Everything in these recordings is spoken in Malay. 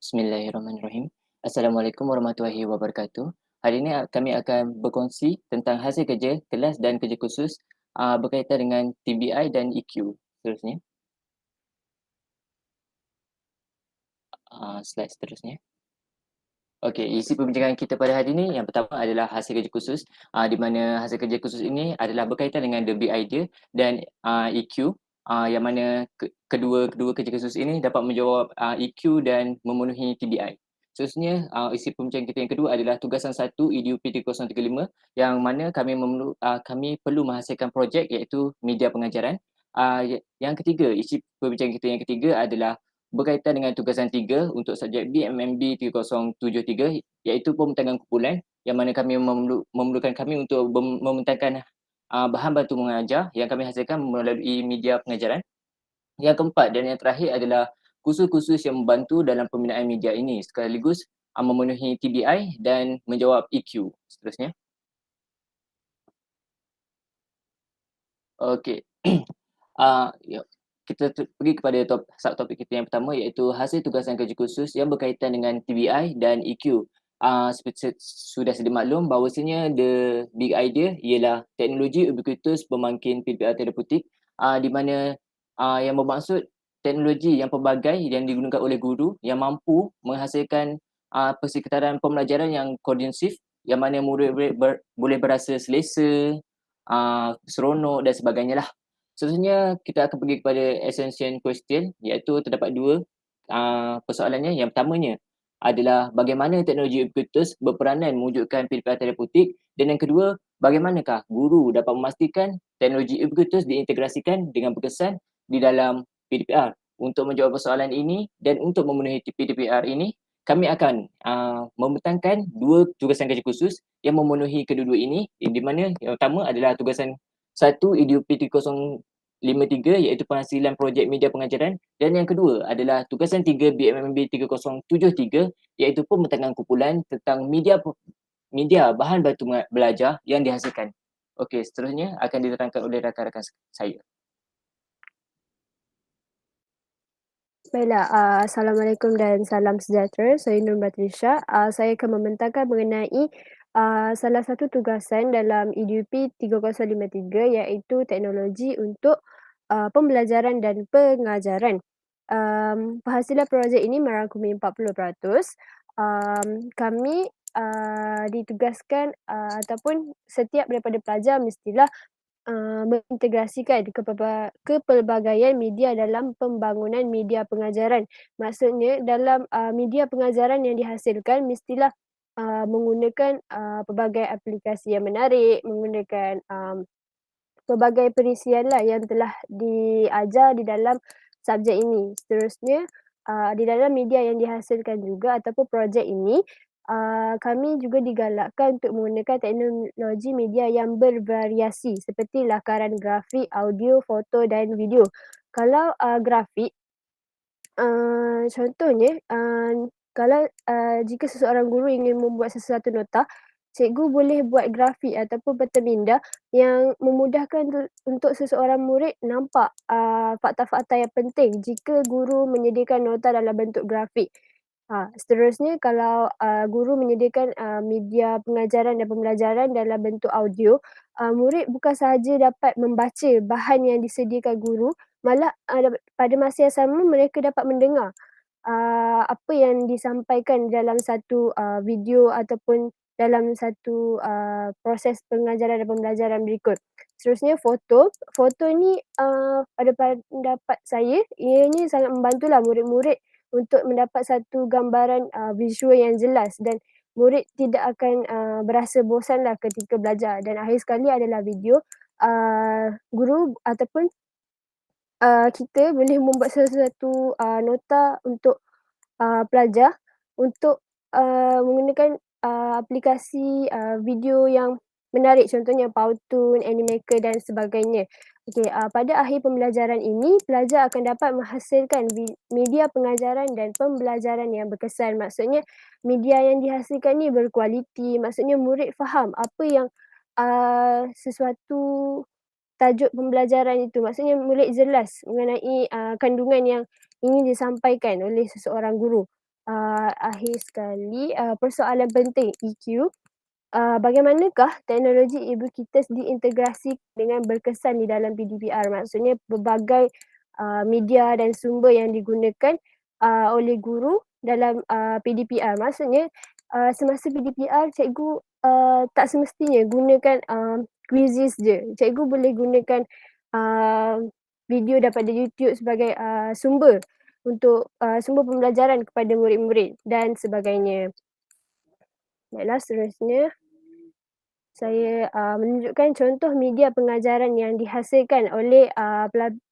Bismillahirrahmanirrahim. Assalamualaikum warahmatullahi wabarakatuh. Hari ini kami akan berkongsi tentang hasil kerja kelas dan kerja khusus berkaitan dengan TBI dan EQ. Seterusnya, slide seterusnya. Okey, isi perbincangan kita pada hari ini yang pertama adalah hasil kerja khusus, di mana hasil kerja khusus ini adalah berkaitan dengan the big idea dan EQ, yang mana kedua kerja khusus ini dapat menjawab EQ dan memenuhi TBI. Seterusnya, isi perbincangan kita yang kedua adalah tugasan 1 EDUP 3035 yang mana kami perlu menghasilkan projek iaitu media pengajaran. Yang ketiga, isi perbincangan kita yang ketiga adalah berkaitan dengan tugasan 3 untuk subjek BMMB 3073 iaitu pembentangkan kumpulan yang mana kami memerlukan kami untuk membentangkan bahan bantu mengajar yang kami hasilkan melalui media pengajaran. Yang keempat dan yang terakhir adalah kursus-kursus yang membantu dalam pembinaan media ini sekaligus memenuhi TBI dan menjawab EQ. Seterusnya. Okey. Ya, kita pergi kepada subtopik kita yang pertama iaitu hasil tugasan kerja khusus yang berkaitan dengan TBI dan EQ. Seperti sudah sedia maklum bahawasanya the big idea ialah teknologi ubiquitous pemangkin PPR terapeutik, di mana yang bermaksud teknologi yang pelbagai yang digunakan oleh guru yang mampu menghasilkan persekitaran pembelajaran yang kondensif yang mana murid-murid boleh berasa selesa, seronok dan sebagainya lah. Seterusnya kita akan pergi kepada essential question iaitu terdapat dua persoalannya. Yang pertamanya adalah bagaimana teknologi ubiquitous berperanan mewujudkan PPR terapeutik dan yang kedua, bagaimanakah guru dapat memastikan teknologi ubiquitous diintegrasikan dengan berkesan di dalam PDPR. Untuk menjawab persoalan ini dan untuk memenuhi PDPR ini, kami akan membentangkan dua tugasan kerja khusus yang memenuhi kedua-dua ini, di mana yang pertama adalah tugasan 1 EDUP 3053 iaitu penghasilan projek media pengajaran dan yang kedua adalah tugasan 3 BMMB 3073 iaitu pembentangkan kumpulan tentang media bahan bantu belajar yang dihasilkan. Okey, seterusnya akan diterangkan oleh rakan-rakan saya. Baiklah, Assalamualaikum dan salam sejahtera. Saya Nur Batrisha. Saya akan membentangkan mengenai salah satu tugasan dalam EDUP 3053 iaitu teknologi untuk pembelajaran dan pengajaran. Penghasilan projek ini merangkumi 40%. Kami ditugaskan ataupun setiap daripada pelajar mestilah mengintegrasikan kepelbagaian media dalam pembangunan media pengajaran. Maksudnya dalam media pengajaran yang dihasilkan mestilah menggunakan pelbagai aplikasi yang menarik, menggunakan pelbagai perisianlah yang telah diajar di dalam subjek ini. Seterusnya, di dalam media yang dihasilkan juga ataupun projek ini, kami juga digalakkan untuk menggunakan teknologi media yang bervariasi seperti lakaran grafik, audio, foto dan video. Kalau grafik, contohnya, kalau jika seseorang guru ingin membuat sesuatu nota, cikgu boleh buat grafik ataupun peta minda yang memudahkan untuk seseorang murid nampak fakta-fakta yang penting jika guru menyediakan nota dalam bentuk grafik. Seterusnya kalau guru menyediakan media pengajaran dan pembelajaran dalam bentuk audio, murid bukan sahaja dapat membaca bahan yang disediakan guru, malah pada masa yang sama mereka dapat mendengar apa yang disampaikan dalam satu video ataupun dalam satu proses pengajaran dan pembelajaran berikut. Seterusnya foto ni pada pendapat saya ianya sangat membantulah murid-murid untuk mendapat satu gambaran visual yang jelas dan murid tidak akan berasa bosanlah ketika belajar dan akhir sekali adalah video. Guru ataupun kita boleh membuat sesuatu nota untuk pelajar untuk menggunakan aplikasi video yang menarik contohnya Powtoon, Animaker dan sebagainya. Okey, pada akhir pembelajaran ini pelajar akan dapat menghasilkan media pengajaran dan pembelajaran yang berkesan. Maksudnya media yang dihasilkan ni berkualiti, maksudnya murid faham apa yang sesuatu tajuk pembelajaran itu. Maksudnya murid jelas mengenai kandungan yang ingin disampaikan oleh seseorang guru. Akhir sekali, persoalan penting EQ. Bagaimanakah teknologi ibu kita diintegrasi dengan berkesan di dalam PDPR? Maksudnya pelbagai media dan sumber yang digunakan oleh guru dalam PDPR. Maksudnya semasa PDPR cikgu tak semestinya gunakan quizzes je. Cikgu boleh gunakan uh, video daripada YouTube sebagai sumber untuk sumber pembelajaran kepada murid-murid dan sebagainya. Baiklah, seterusnya saya menunjukkan contoh media pengajaran yang dihasilkan oleh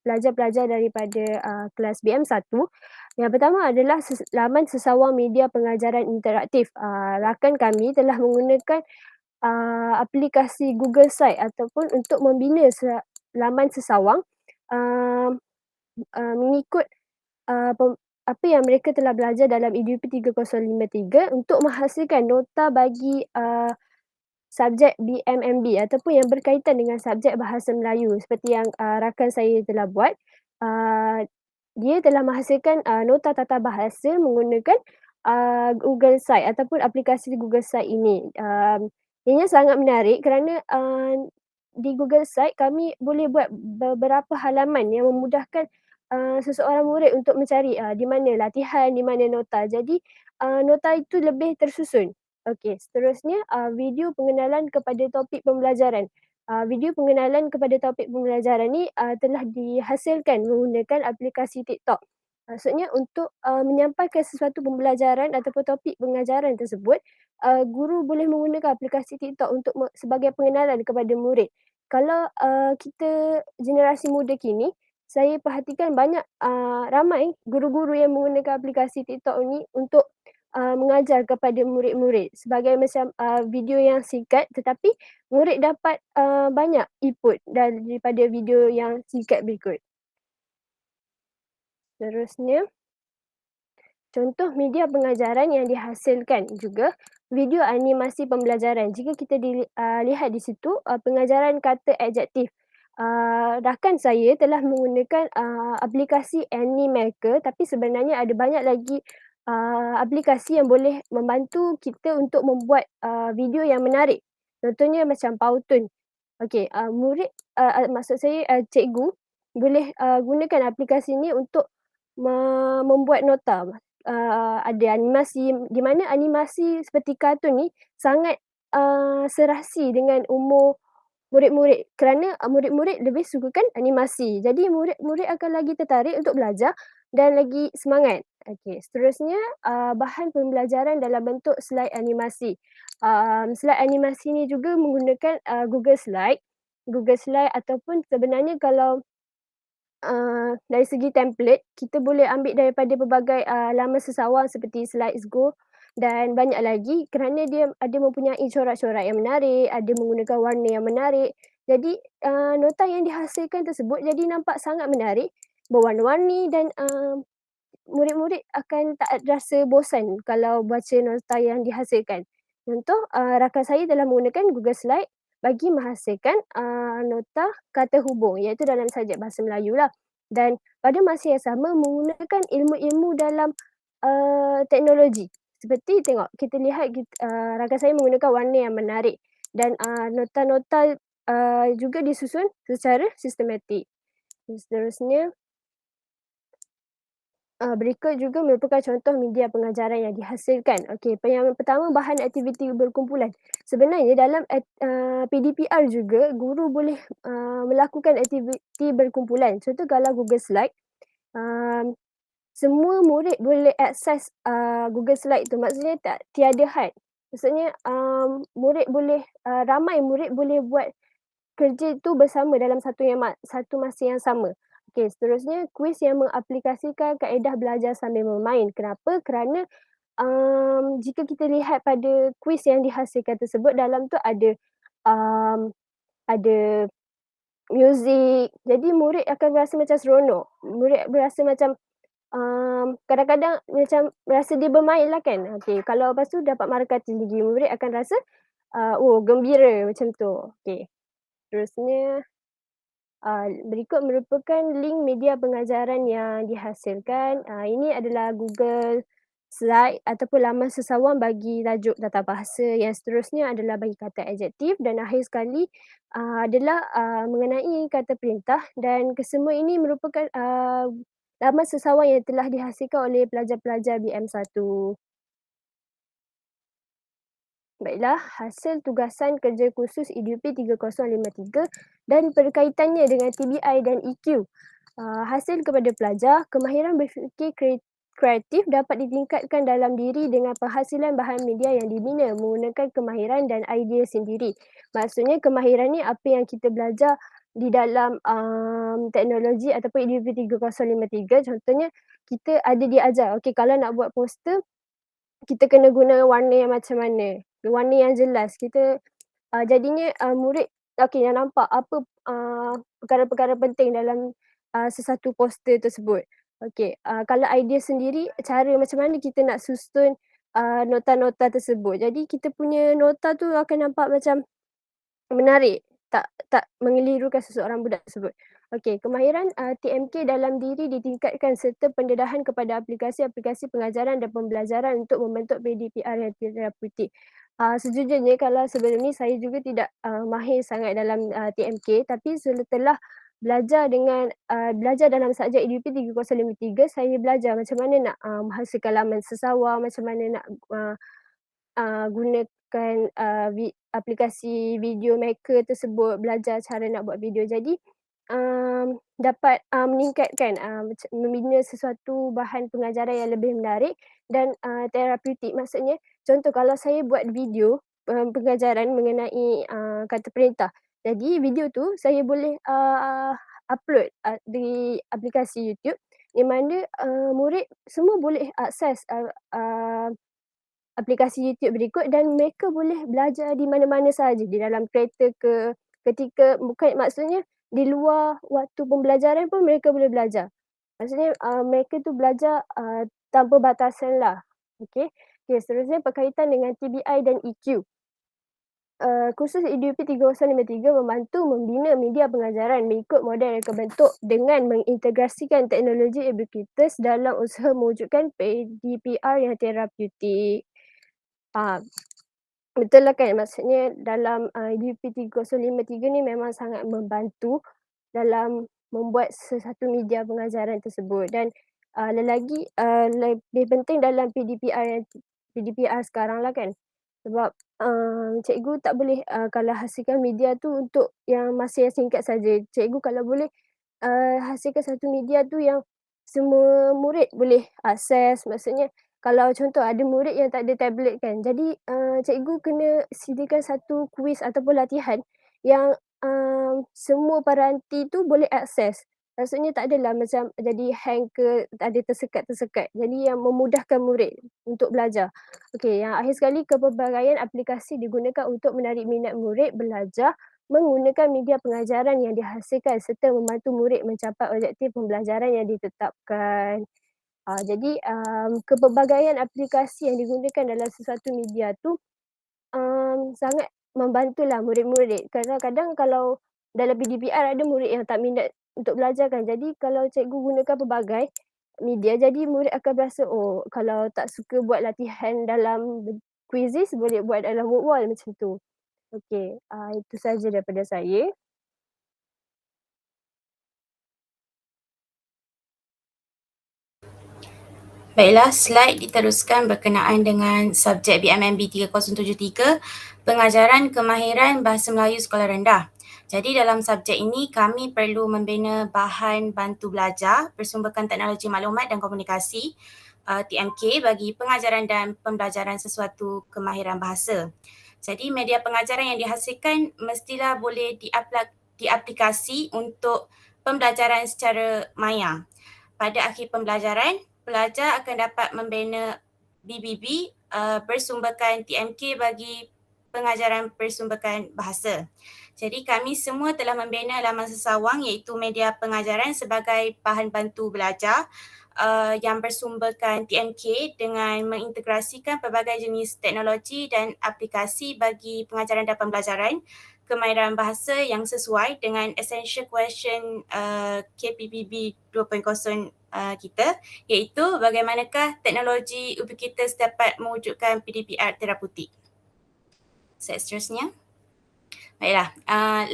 pelajar-pelajar daripada kelas BM1. Yang pertama adalah laman sesawang media pengajaran interaktif. Rakan kami telah menggunakan aplikasi Google Site ataupun untuk membina laman sesawang uh, mengikut apa yang mereka telah belajar dalam EDUP 3053 untuk menghasilkan nota bagi subjek BMMB ataupun yang berkaitan dengan subjek Bahasa Melayu seperti yang rakan saya telah buat. Uh, Dia telah menghasilkan nota tata bahasa menggunakan Google Site ataupun aplikasi Google Site ini. Ianya sangat menarik kerana di Google Site kami boleh buat beberapa halaman yang memudahkan seseorang murid untuk mencari di mana latihan, di mana nota. Jadi nota itu lebih tersusun. Okey, seterusnya video pengenalan kepada topik pembelajaran. Video pengenalan kepada topik pembelajaran ni telah dihasilkan menggunakan aplikasi TikTok. Maksudnya untuk menyampaikan sesuatu pembelajaran ataupun topik pengajaran tersebut, guru boleh menggunakan aplikasi TikTok untuk sebagai pengenalan kepada murid. Kalau kita generasi muda kini, saya perhatikan banyak ramai guru-guru yang menggunakan aplikasi TikTok ni untuk mengajar kepada murid-murid sebagai macam video yang singkat tetapi murid dapat banyak input daripada video yang singkat berikut. Seterusnya, contoh media pengajaran yang dihasilkan juga video animasi pembelajaran. Jika kita lihat di situ pengajaran kata adjektif. Rakan saya telah menggunakan aplikasi Animaker tapi sebenarnya ada banyak lagi aplikasi yang boleh membantu kita untuk membuat video yang menarik. Contohnya macam Powtoon. Okey, maksud saya cikgu boleh gunakan aplikasi ni untuk membuat nota. Ada animasi di mana animasi seperti kartun ni sangat serasi dengan umur murid-murid kerana murid-murid lebih sukakan animasi. Jadi murid-murid akan lagi tertarik untuk belajar dan lagi semangat. Okey, seterusnya bahan pembelajaran dalam bentuk slide animasi. Slide animasi ni juga menggunakan Google Slide. Google Slide ataupun sebenarnya kalau dari segi template, kita boleh ambil daripada pelbagai laman sesawang seperti Slides.go dan banyak lagi kerana dia ada mempunyai corak-corak yang menarik, ada menggunakan warna yang menarik. Jadi nota yang dihasilkan tersebut jadi nampak sangat menarik, berwarna-warni dan murid-murid akan tak rasa bosan kalau baca nota yang dihasilkan. Contoh, rakan saya telah menggunakan Google Slide bagi menghasilkan nota kata hubung iaitu dalam subjek Bahasa Melayu lah. Dan pada masa yang sama menggunakan ilmu-ilmu dalam teknologi. Seperti tengok, kita lihat rakan saya menggunakan warna yang menarik dan nota-nota juga disusun secara sistematik. Seterusnya, berikut juga merupakan contoh media pengajaran yang dihasilkan. Okey, yang pertama bahan aktiviti berkumpulan. Sebenarnya dalam PDPR juga guru boleh melakukan aktiviti berkumpulan. Contoh kalau Google Slide, semua murid boleh akses Google Slide tu. Maksudnya tiada had. Maksudnya ramai murid boleh buat kerja itu bersama dalam satu masa yang sama. Okey, seterusnya kuis yang mengaplikasikan kaedah belajar sambil bermain. Kenapa? Kerana jika kita lihat pada kuis yang dihasilkan tersebut dalam tu ada muzik. Jadi murid akan berasa macam seronok. Murid berasa macam kadang-kadang macam rasa dia bermain lah kan. Okey, kalau lepas tu dapat markah tinggi, murid akan rasa gembira macam tu. Okey, terusnya berikut merupakan link media pengajaran yang dihasilkan. Ini adalah Google slide ataupun laman sesawang bagi tajuk tata bahasa. Yang seterusnya adalah bagi kata adjektif dan akhir sekali adalah mengenai kata perintah, dan kesemua ini merupakan laman sesawang yang telah dihasilkan oleh pelajar-pelajar BM1. Baiklah, hasil tugasan kerja khusus EDUP 3053 dan berkaitannya dengan TBI dan EQ. Hasil kepada pelajar, kemahiran berfikir kreatif dapat ditingkatkan dalam diri dengan penghasilan bahan media yang dibina menggunakan kemahiran dan idea sendiri. Maksudnya kemahiran ni apa yang kita belajar di dalam teknologi ataupun EDUP 3053. Contohnya kita ada diajar, okey, kalau nak buat poster, kita kena guna warna yang macam mana, warna yang jelas. Kita jadinya murid yang nampak apa perkara-perkara penting dalam sesuatu poster tersebut. Okey, kalau idea sendiri, cara macam mana kita nak susun nota-nota tersebut. Jadi kita punya nota tu akan nampak macam menarik, tak mengelirukan seseorang budak tersebut. Okey, kemahiran TMK dalam diri ditingkatkan serta pendedahan kepada aplikasi-aplikasi pengajaran dan pembelajaran untuk membentuk PDPR yang terapeutik. Sejujurnya kalau sebelum ni saya juga tidak mahir sangat dalam TMK, tapi setelah belajar dalam subjek EDP 3053, saya belajar macam mana nak menghasilkan laman sesawang, macam mana nak gunakan aplikasi video maker tersebut, belajar cara nak buat video. Jadi dapat meningkatkan membina sesuatu bahan pengajaran yang lebih menarik dan terapeutik. Maksudnya contoh kalau saya buat video pengajaran mengenai kata perintah. Jadi video tu saya boleh upload di aplikasi YouTube, di mana murid semua boleh akses aplikasi YouTube berikut dan mereka boleh belajar di mana-mana sahaja, di dalam kereta ke, ketika bukan maksudnya di luar waktu pembelajaran pun mereka boleh belajar. Maksudnya mereka tu belajar tanpa batasan lah. Okey. Okey, seterusnya berkaitan dengan TBI dan EQ. Kursus EDUP 3053 membantu membina media pengajaran mengikut model yang terbentuk dengan mengintegrasikan teknologi Ubiquitous dalam usaha mewujudkan PDPR yang terapeutik. Betul lah kan, maksudnya dalam EDUP 3053 ni memang sangat membantu dalam membuat sesuatu media pengajaran tersebut, dan lelagi lebih penting dalam PDPR sekarang lah kan. Sebab cikgu tak boleh kalau hasilkan media tu untuk yang masa yang singkat saja. Cikgu kalau boleh hasilkan satu media tu yang semua murid boleh akses. Maksudnya kalau contoh ada murid yang tak ada tablet kan, jadi cikgu kena sediakan satu kuis ataupun latihan yang semua peranti tu boleh akses. Maksudnya tak adalah macam jadi hang ke, ada tersekat-tersekat. Jadi yang memudahkan murid untuk belajar. Okey, yang akhir sekali, kepelbagaian aplikasi digunakan untuk menarik minat murid belajar menggunakan media pengajaran yang dihasilkan serta membantu murid mencapai objektif pembelajaran yang ditetapkan. Jadi kepelbagaian aplikasi yang digunakan dalam sesuatu media tu sangat membantulah murid-murid. Kadang-kadang kalau dalam PDPR ada murid yang tak minat untuk belajar kan. Jadi kalau cikgu gunakan pelbagai media, jadi murid akan rasa, oh kalau tak suka buat latihan dalam quizzes, boleh buat dalam word wall macam tu. Okey, itu saja daripada saya. Baiklah, slide diteruskan berkenaan dengan subjek BMMB 3073, pengajaran kemahiran bahasa Melayu sekolah rendah. Jadi dalam subjek ini kami perlu membina bahan bantu belajar bersumberkan teknologi maklumat dan komunikasi TMK bagi pengajaran dan pembelajaran sesuatu kemahiran bahasa. Jadi media pengajaran yang dihasilkan mestilah boleh diaplikasi untuk pembelajaran secara maya. Pada akhir pembelajaran, pelajar akan dapat membina BBB bersumberkan TMK bagi pengajaran bersumberkan bahasa. Jadi kami semua telah membina laman sesawang iaitu media pengajaran sebagai bahan bantu belajar yang bersumberkan TMK dengan mengintegrasikan pelbagai jenis teknologi dan aplikasi bagi pengajaran dan pembelajaran kemahiran bahasa yang sesuai dengan Essential Question KPPB 2.0 kita, iaitu bagaimanakah teknologi Ubiquitous dapat mewujudkan PDPR terapeutik. Slide seterusnya. Baiklah,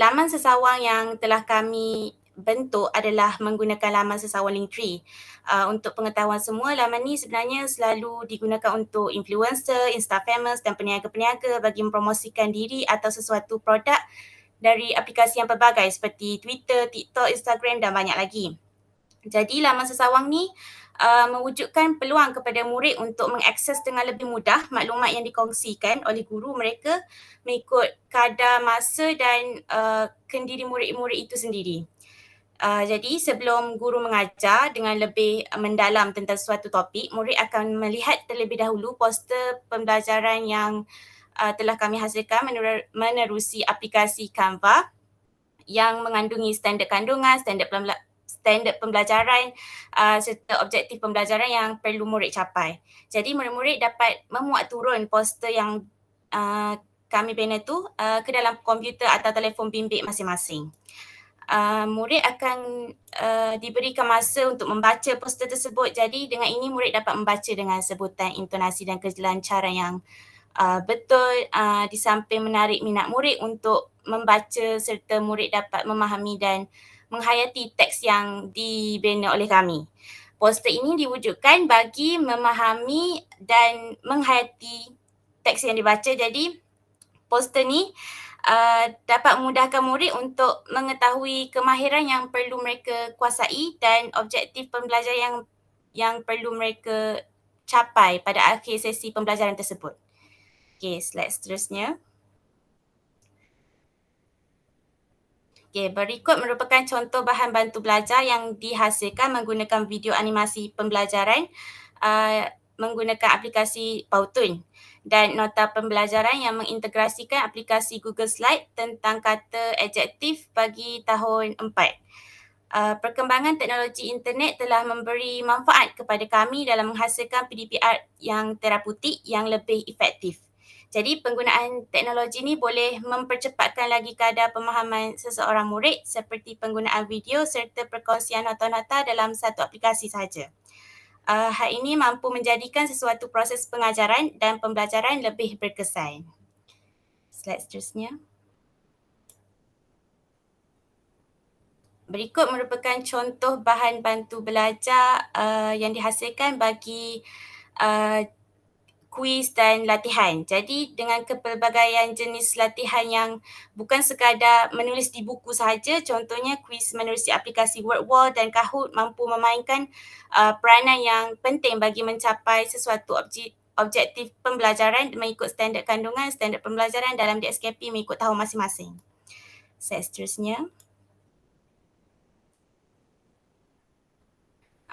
laman sesawang yang telah kami bentuk adalah menggunakan laman sesawang Linktree. Untuk pengetahuan semua, laman ni sebenarnya selalu digunakan untuk influencer, Insta-famous dan peniaga-peniaga bagi mempromosikan diri atau sesuatu produk dari aplikasi yang pelbagai seperti Twitter, TikTok, Instagram dan banyak lagi. Jadi laman sesawang ni mewujudkan peluang kepada murid untuk mengakses dengan lebih mudah maklumat yang dikongsikan oleh guru mereka mengikut kadar masa dan kendiri murid-murid itu sendiri. Jadi sebelum guru mengajar dengan lebih mendalam tentang suatu topik, murid akan melihat terlebih dahulu poster pembelajaran yang telah kami hasilkan menerusi aplikasi Canva yang mengandungi standard kandungan, standard pembelajaran serta objektif pembelajaran yang perlu murid capai. Jadi murid-murid dapat memuat turun poster yang kami bina tu ke dalam komputer atau telefon bimbit masing-masing. Murid akan diberikan masa untuk membaca poster tersebut. Jadi dengan ini murid dapat membaca dengan sebutan, intonasi dan kelancaran yang betul, di samping menarik minat murid untuk membaca serta murid dapat memahami dan menghayati teks yang dibina oleh kami. Poster ini diwujudkan bagi memahami dan menghayati teks yang dibaca. Jadi poster ni dapat memudahkan murid untuk mengetahui kemahiran yang perlu mereka kuasai dan objektif pembelajaran yang perlu mereka capai pada akhir sesi pembelajaran tersebut. Okey, slide seterusnya. Okey, berikut merupakan contoh bahan bantu belajar yang dihasilkan menggunakan video animasi pembelajaran menggunakan aplikasi Powtoon dan nota pembelajaran yang mengintegrasikan aplikasi Google Slide tentang kata adjektif bagi tahun 4. Perkembangan teknologi internet telah memberi manfaat kepada kami dalam menghasilkan PDPR yang terapeutik yang lebih efektif. Jadi penggunaan teknologi ni boleh mempercepatkan lagi kadar pemahaman seseorang murid seperti penggunaan video serta perkongsian nota-nota dalam satu aplikasi sahaja. Hal ini mampu menjadikan sesuatu proses pengajaran dan pembelajaran lebih berkesan. Slide seterusnya. Berikut merupakan contoh bahan bantu belajar yang dihasilkan bagi kuis dan latihan. Jadi dengan kepelbagaian jenis latihan yang bukan sekadar menulis di buku sahaja, contohnya kuis menerusi aplikasi Wordwall dan Kahoot mampu memainkan peranan yang penting bagi mencapai sesuatu objektif pembelajaran mengikut standard kandungan, standard pembelajaran dalam DSKP mengikut tahun masing-masing. Slide seterusnya.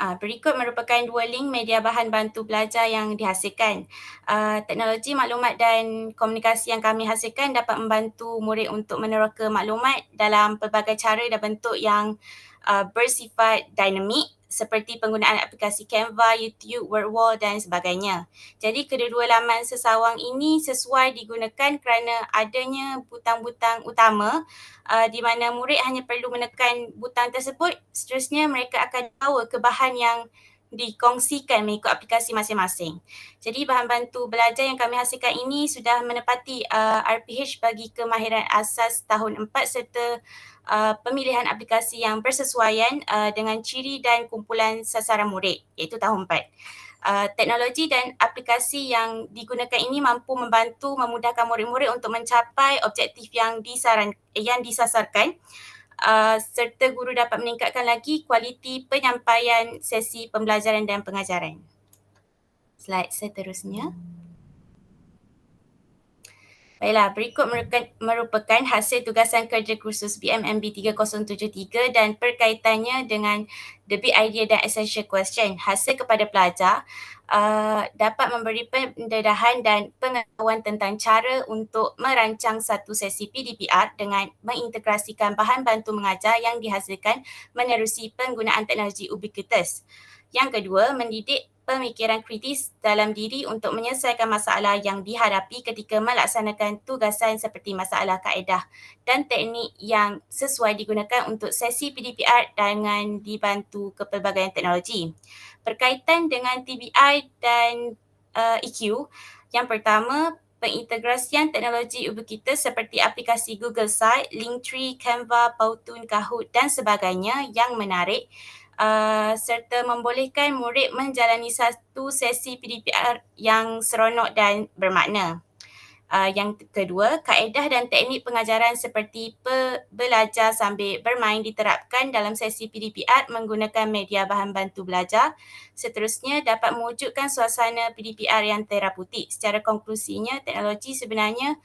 Berikut merupakan dua link media bahan bantu belajar yang dihasilkan. Teknologi maklumat dan komunikasi yang kami hasilkan dapat membantu murid untuk meneroka maklumat dalam pelbagai cara dan bentuk yang bersifat dinamik seperti penggunaan aplikasi Canva, YouTube, Wordwall dan sebagainya. Jadi kedua-dua laman sesawang ini sesuai digunakan kerana adanya butang-butang utama di mana murid hanya perlu menekan butang tersebut, seterusnya mereka akan bawa ke bahan yang dikongsikan mengikut aplikasi masing-masing. Jadi bahan bantu belajar yang kami hasilkan ini sudah menepati RPH bagi kemahiran asas tahun 4 serta pemilihan aplikasi yang bersesuaian dengan ciri dan kumpulan sasaran murid iaitu tahun 4. Teknologi dan aplikasi yang digunakan ini mampu membantu memudahkan murid-murid untuk mencapai objektif yang disasarkan serta guru dapat meningkatkan lagi kualiti penyampaian sesi pembelajaran dan pengajaran. Slide seterusnya. Baiklah, berikut merupakan hasil tugasan kerja kursus BMMB 3073 dan perkaitannya dengan the big idea dan essential question. Hasil kepada pelajar dapat memberi pendedahan dan pengetahuan tentang cara untuk merancang satu sesi PDPR dengan mengintegrasikan bahan bantu mengajar yang dihasilkan menerusi penggunaan teknologi Ubiquitous. Yang kedua, mendidik pemikiran kritis dalam diri untuk menyelesaikan masalah yang dihadapi ketika melaksanakan tugasan seperti masalah kaedah dan teknik yang sesuai digunakan untuk sesi PDPR dengan dibantu kepelbagaian teknologi. Berkaitan dengan TBI dan EQ, yang pertama, pengintegrasian teknologi Ubiquitous seperti aplikasi Google Site, Linktree, Canva, Powtoon, Kahoot dan sebagainya yang menarik serta membolehkan murid menjalani satu sesi PDPR yang seronok dan bermakna. Yang kedua, kaedah dan teknik pengajaran seperti belajar sambil bermain diterapkan dalam sesi PDPR menggunakan media bahan bantu belajar. Seterusnya, dapat mewujudkan suasana PDPR yang terapeutik. Secara konklusinya, teknologi sebenarnya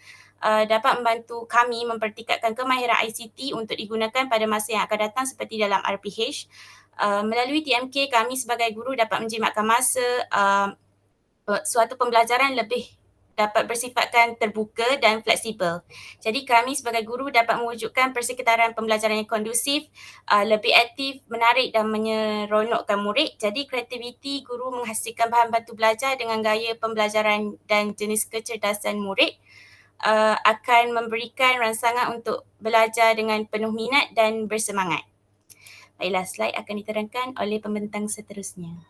dapat membantu kami mempertingkatkan kemahiran ICT untuk digunakan pada masa yang akan datang seperti dalam RPH. Melalui TMK, kami sebagai guru dapat menjimatkan masa suatu pembelajaran lebih dapat bersifatkan terbuka dan fleksibel. Jadi kami sebagai guru dapat mewujudkan persekitaran pembelajaran yang kondusif, lebih aktif, menarik dan menyeronokkan murid. Jadi kreativiti guru menghasilkan bahan bantu belajar dengan gaya pembelajaran dan jenis kecerdasan murid akan memberikan rangsangan untuk belajar dengan penuh minat dan bersemangat. Baiklah, slide akan diterangkan oleh pembentang seterusnya.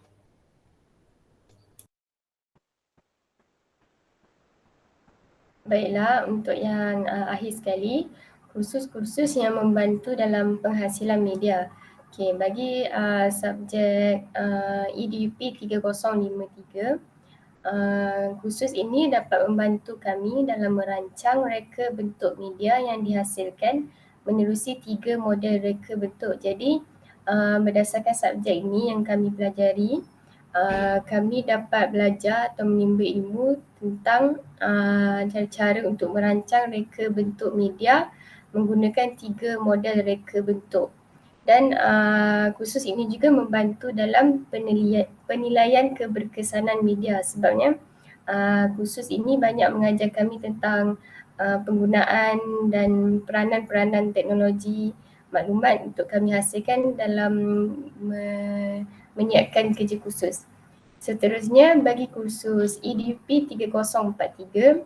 Baiklah, untuk yang akhir sekali, kursus-kursus yang membantu dalam penghasilan media. Okey, bagi subjek EDUP 3053, kursus ini dapat membantu kami dalam merancang reka bentuk media yang dihasilkan menerusi 3 model reka bentuk. Jadi, berdasarkan subjek ini yang kami pelajari, kami dapat belajar atau menimba ilmu tentang cara-cara untuk merancang reka bentuk media menggunakan 3 model reka bentuk. Dan kursus ini juga membantu dalam penilaian keberkesanan media sebabnya kursus ini banyak mengajar kami tentang penggunaan dan peranan-peranan teknologi maklumat untuk kami hasilkan dalam menyiapkan kerja kursus. Seterusnya, bagi kursus EDUP 3043,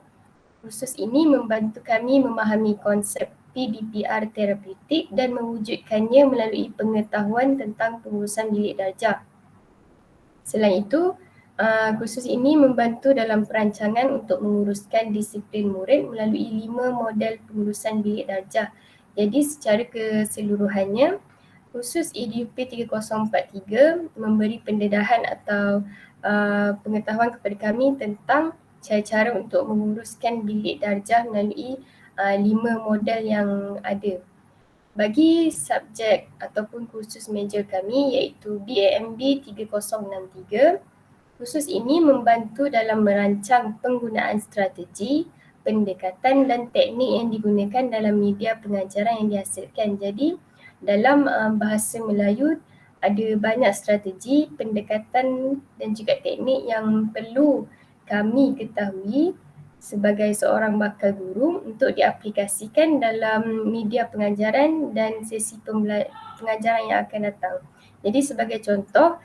kursus ini membantu kami memahami konsep PDPR terapeutik dan mewujudkannya melalui pengetahuan tentang pengurusan bilik darjah. Selain itu, kursus ini membantu dalam perancangan untuk menguruskan disiplin murid melalui 5 model pengurusan bilik darjah. Jadi secara keseluruhannya, kursus EDUP 3043 memberi pendedahan atau pengetahuan kepada kami tentang cara-cara untuk menguruskan bilik darjah melalui 5 model yang ada. Bagi subjek ataupun kursus major kami iaitu BAMB 3063, kursus ini membantu dalam merancang penggunaan strategi, pendekatan dan teknik yang digunakan dalam media pengajaran yang dihasilkan. Jadi dalam bahasa Melayu ada banyak strategi, pendekatan dan juga teknik yang perlu kami ketahui sebagai seorang bakal guru untuk diaplikasikan dalam media pengajaran dan sesi pengajaran yang akan datang. Jadi sebagai contoh,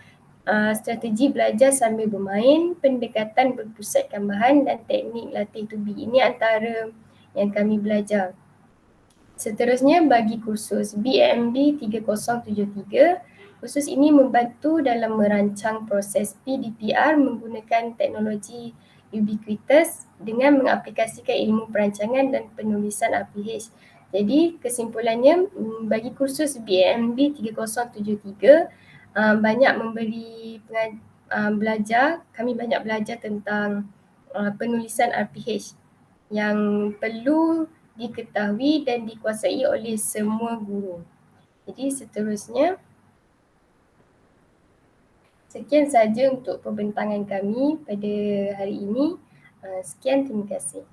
strategi belajar sambil bermain, pendekatan berpusatkan bahan dan teknik latih tubi. Ini antara yang kami belajar. Seterusnya, bagi kursus BAMB 3073, kursus ini membantu dalam merancang proses PDPR menggunakan teknologi Ubiquitous dengan mengaplikasikan ilmu perancangan dan penulisan RPH. Jadi kesimpulannya, bagi kursus BAMB 3073, banyak memberi belajar, kami banyak belajar tentang penulisan RPH yang perlu diketahui dan dikuasai oleh semua guru. Jadi seterusnya, sekian sahaja untuk pembentangan kami pada hari ini. Sekian, terima kasih.